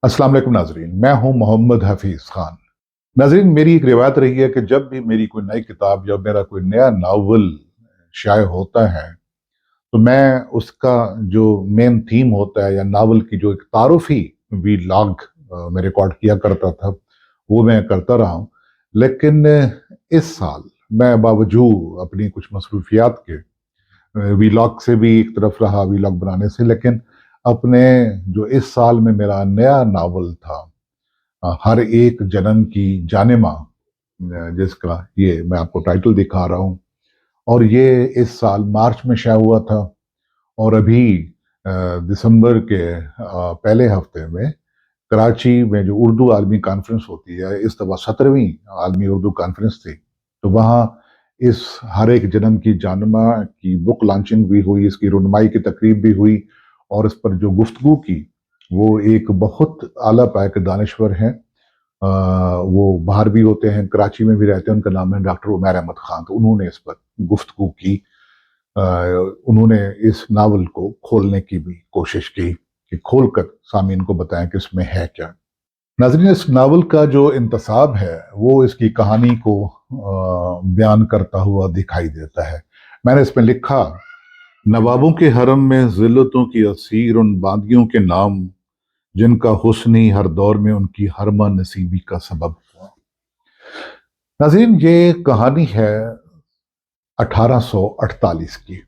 अस्सलाम वालेकुम नाजरीन, मैं हूं मोहम्मद हफीज खान। नाजरीन, मेरी एक रिवायत रही है कि जब भी मेरी कोई नई किताब या मेरा कोई नया नावल शाये होता है तो मैं उसका जो मेन थीम होता है या नावल की जो एक तारुफी वीलॉग मैं रिकॉर्ड किया करता था वो मैं करता रहा हूँ। लेकिन इस साल मैं बावजूद अपनी कुछ मसरूफियात के वीलॉग से भी एक तरफ रहा, वीलॉग बनाने से, लेकिन अपने जो इस साल में मेरा नया नावल था हर एक जन्म की जानेमा, जिसका ये मैं आपको टाइटल दिखा रहा हूँ, और ये इस साल मार्च में शाया हुआ था। और अभी दिसंबर के पहले हफ्ते में कराची में जो उर्दू आलमी कॉन्फ्रेंस होती है, इस दफ़ा 17वीं आलमी उर्दू कॉन्फ्रेंस थी, तो वहाँ इस हर एक जन्म की जानमा की बुक लॉन्चिंग भी हुई, इसकी रुनमाई की तकरीब भी हुई, और इस पर जो गुफ्तगू की वो एक बहुत आला पाया के दानश्वर हैं। वो बाहर भी होते हैं, कराची में भी रहते हैं, उनका नाम है डॉक्टर उमैर अहमद खान। तो उन्होंने इस पर गुफ्तगू की, अ, उन्होंने इस नावल को खोलने की भी कोशिश की कि खोल कर सामीन को बताएं कि इसमें है क्या। नाज़रीन, इस नावल का जो इंतसाब है वो इसकी कहानी को बयान करता हुआ दिखाई देता है। मैंने इसमें लिखा, नवाबों के हरम में जिल्लतों की असीर उन बांदियों के नाम, जिनका हुस्न ही हर दौर में उनकी हरमा नसीबी का सबब हुआ। नाज़रीन, ये कहानी है 1848 की,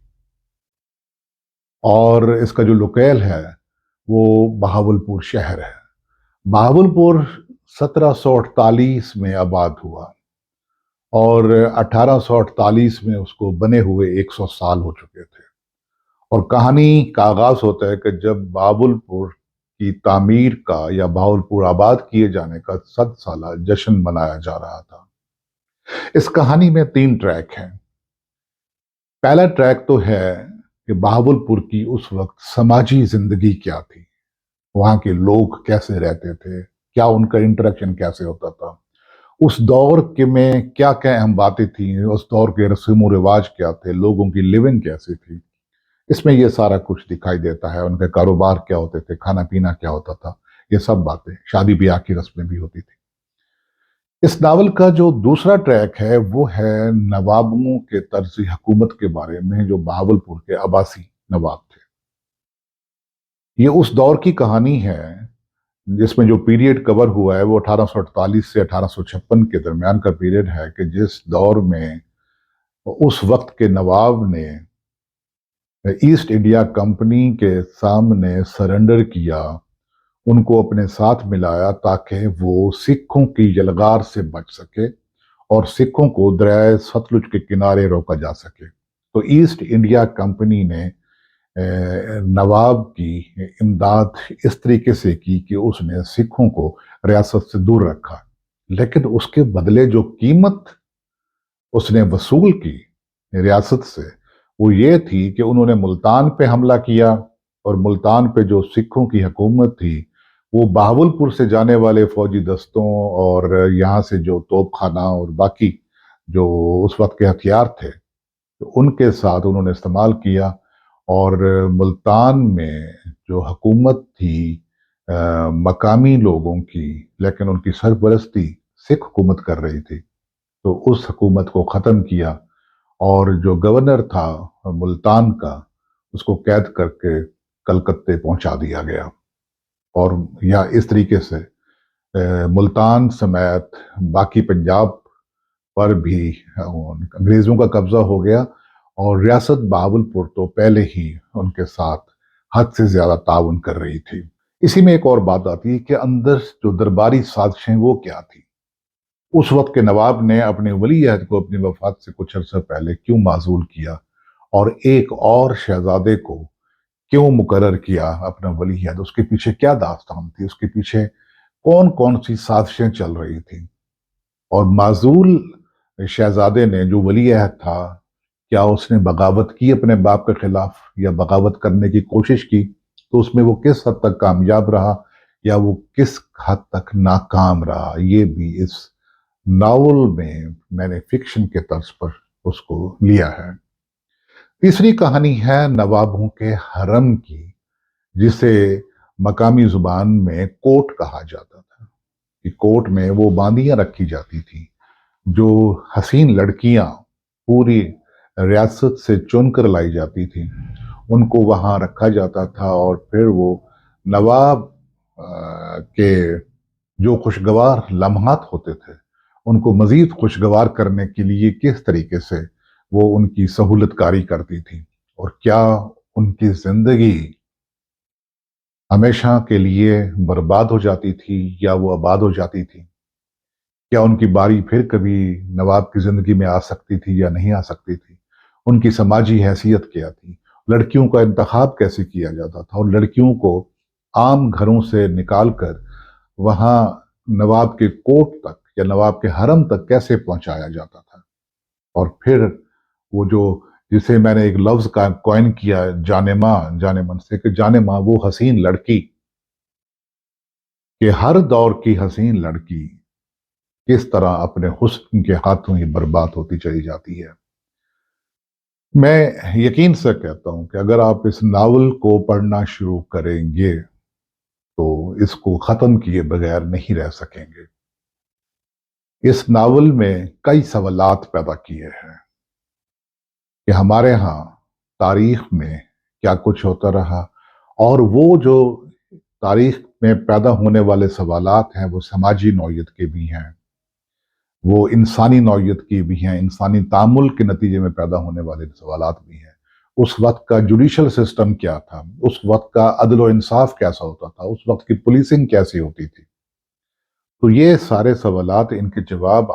और इसका जो लोकेल है वो बहावलपुर शहर है। बहावलपुर 1748 में आबाद हुआ, और 1848 में उसको बने हुए 100 साल हो चुके थे। और कहानी का आगाज होता है कि जब बहावलपुर की तामीर का या बहावलपुर आबाद किए जाने का 100 साला जश्न मनाया जा रहा था। इस कहानी में 3 ट्रैक हैं। पहला ट्रैक तो है कि बहावलपुर की उस वक्त समाजी जिंदगी क्या थी, वहां के लोग कैसे रहते थे, क्या उनका इंटरेक्शन कैसे होता था, उस दौर के में क्या क्या अहम बातें थी, उस दौर के रस्म रिवाज क्या थे, लोगों की लिविंग कैसी थी। इसमें ये सारा कुछ दिखाई देता है, उनके कारोबार क्या होते थे, खाना पीना क्या होता था, ये सब बातें, शादी ब्याह की रस्में भी होती थी। इस नावल का जो दूसरा ट्रैक है वो है नवाबों के तर्ज हुकूमत के बारे में, जो बहावलपुर के अब्बासी नवाब थे। ये उस दौर की कहानी है जिसमें जो पीरियड कवर हुआ है वो 1848 से 1856 के दरमियान का पीरियड है, कि जिस दौर में उस वक्त के नवाब ने ईस्ट इंडिया कंपनी के सामने सरेंडर किया, उनको अपने साथ मिलाया ताकि वो सिखों की यलगार से बच सके और सिखों को दरिया सतलुज के किनारे रोका जा सके। तो ईस्ट इंडिया कंपनी ने नवाब की इमदाद इस तरीके से की कि उसने सिखों को रियासत से दूर रखा, लेकिन उसके बदले जो कीमत उसने वसूल की रियासत से वो ये थी कि उन्होंने मुल्तान पे हमला किया, और मुल्तान पे जो सिखों की हुकूमत थी वो बहावलपुर से जाने वाले फौजी दस्तों और यहाँ से जो तोप खाना और बाकी जो उस वक्त के हथियार थे तो उनके साथ उन्होंने इस्तेमाल किया। और मुल्तान में जो हुकूमत थी मकामी लोगों की, लेकिन उनकी सरपरस्ती सिख हुकूमत कर रही थी, तो उस हुकूमत को ख़त्म किया, और जो गवर्नर था मुल्तान का उसको कैद करके कलकत्ते पहुंचा दिया गया। और या इस तरीके से मुल्तान समेत बाकी पंजाब पर भी अंग्रेज़ों का कब्जा हो गया, और रियासत बहावलपुर तो पहले ही उनके साथ हद से ज़्यादा ताउन कर रही थी। इसी में एक और बात आती है कि अंदर जो दरबारी साजिशें वो क्या थी। उस वक्त के नवाब ने अपने वली अहद को अपनी वफात से कुछ अर्सा पहले क्यों माजूल किया, और एक और शहजादे को क्यों मुकर्रर किया अपना वली अहद, उसके पीछे क्या दास्तान थी, उसके पीछे कौन कौन सी साजिशें चल रही थी। और माजूल शहजादे ने जो वली अहद था, क्या उसने बगावत की अपने बाप के खिलाफ या बगावत करने की कोशिश की, तो उसमें वो किस हद तक कामयाब रहा या वो किस हद तक नाकाम रहा, ये भी इस नावल में मैंने फिक्शन के तर्ज पर उसको लिया है। तीसरी कहानी है नवाबों के हरम की, जिसे مقامی زبان میں کوٹ کہا جاتا تھا کہ کوٹ میں وہ باندیاں رکھی جاتی تھی جو حسین لڑکیاں پوری ریاست سے چن کر لائی جاتی تھی، ان کو وہاں رکھا جاتا تھا اور پھر وہ نواب کے جو خوشگوار لمحات ہوتے تھے ان کو مزید خوشگوار کرنے کے لیے کس طریقے سے وہ ان کی سہولت کاری کرتی تھی اور کیا ان کی زندگی ہمیشہ کے لیے برباد ہو جاتی تھی یا وہ آباد ہو جاتی تھی، کیا ان کی باری پھر کبھی نواب کی زندگی میں آ سکتی تھی یا نہیں آ سکتی تھی، ان کی سماجی حیثیت کیا تھی، لڑکیوں کا انتخاب کیسے کیا جاتا تھا اور لڑکیوں کو عام گھروں سے نکال کر وہاں نواب کے کوٹ تک یا نواب کے حرم تک کیسے پہنچایا جاتا تھا، اور پھر وہ جو جسے میں نے ایک لفظ کا کوائن کیا جانے ماں جانے من سے کہ جانے ماں وہ حسین لڑکی کہ ہر دور کی حسین لڑکی کس طرح اپنے حسن کے ہاتھوں ہی برباد ہوتی چلی جاتی ہے۔ میں یقین سے کہتا ہوں کہ اگر آپ اس ناول کو پڑھنا شروع کریں گے تو اس کو ختم کیے بغیر نہیں رہ سکیں گے۔ اس ناول میں کئی سوالات پیدا کیے ہیں کہ ہمارے ہاں تاریخ میں کیا کچھ ہوتا رہا، اور وہ جو تاریخ میں پیدا ہونے والے سوالات ہیں وہ سماجی نوعیت کے بھی ہیں، وہ انسانی نوعیت کی بھی ہیں، انسانی تعامل کے نتیجے میں پیدا ہونے والے سوالات بھی ہیں۔ اس وقت کا جوڈیشل سسٹم کیا تھا، اس وقت کا عدل و انصاف کیسا ہوتا تھا، اس وقت کی پولیسنگ کیسی ہوتی تھی، تو یہ سارے سوالات ان کے جواب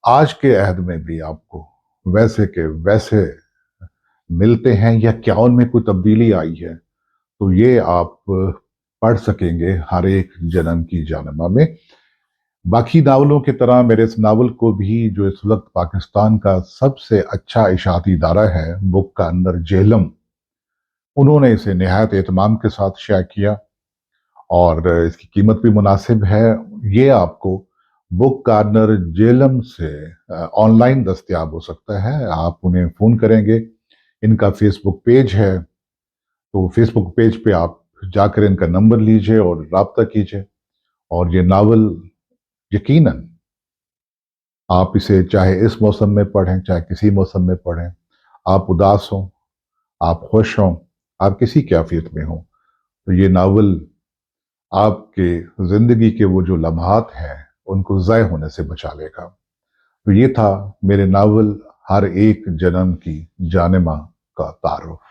آج کے عہد میں بھی آپ کو ویسے کے ویسے ملتے ہیں یا کیا ان میں کوئی تبدیلی آئی ہے، تو یہ آپ پڑھ سکیں گے ہر ایک جنم کی جانمہ میں۔ باقی ناولوں کی طرح میرے اس ناول کو بھی جو اس وقت پاکستان کا سب سے اچھا اشاعتی ادارہ ہے بک کارنر جہلم، انہوں نے اسے نہایت اہتمام کے ساتھ شائع کیا اور اس کی قیمت بھی مناسب ہے۔ یہ آپ کو بک کارنر جیلم سے آن لائن دستیاب ہو سکتا ہے، آپ انہیں فون کریں گے، ان کا فیس بک پیج ہے، تو فیس بک پیج پہ آپ جا کر ان کا نمبر لیجئے اور رابطہ کیجئے، اور یہ ناول یقیناً آپ اسے چاہے اس موسم میں پڑھیں چاہے کسی موسم میں پڑھیں، آپ اداس ہوں، آپ خوش ہوں، آپ کسی کیفیت میں ہوں، تو یہ ناول آپ کے زندگی کے وہ جو لمحات ہیں ان کو ضائع ہونے سے بچا لے گا۔ تو یہ تھا میرے ناول ہر ایک جنم کی جانمہ کا تعارف۔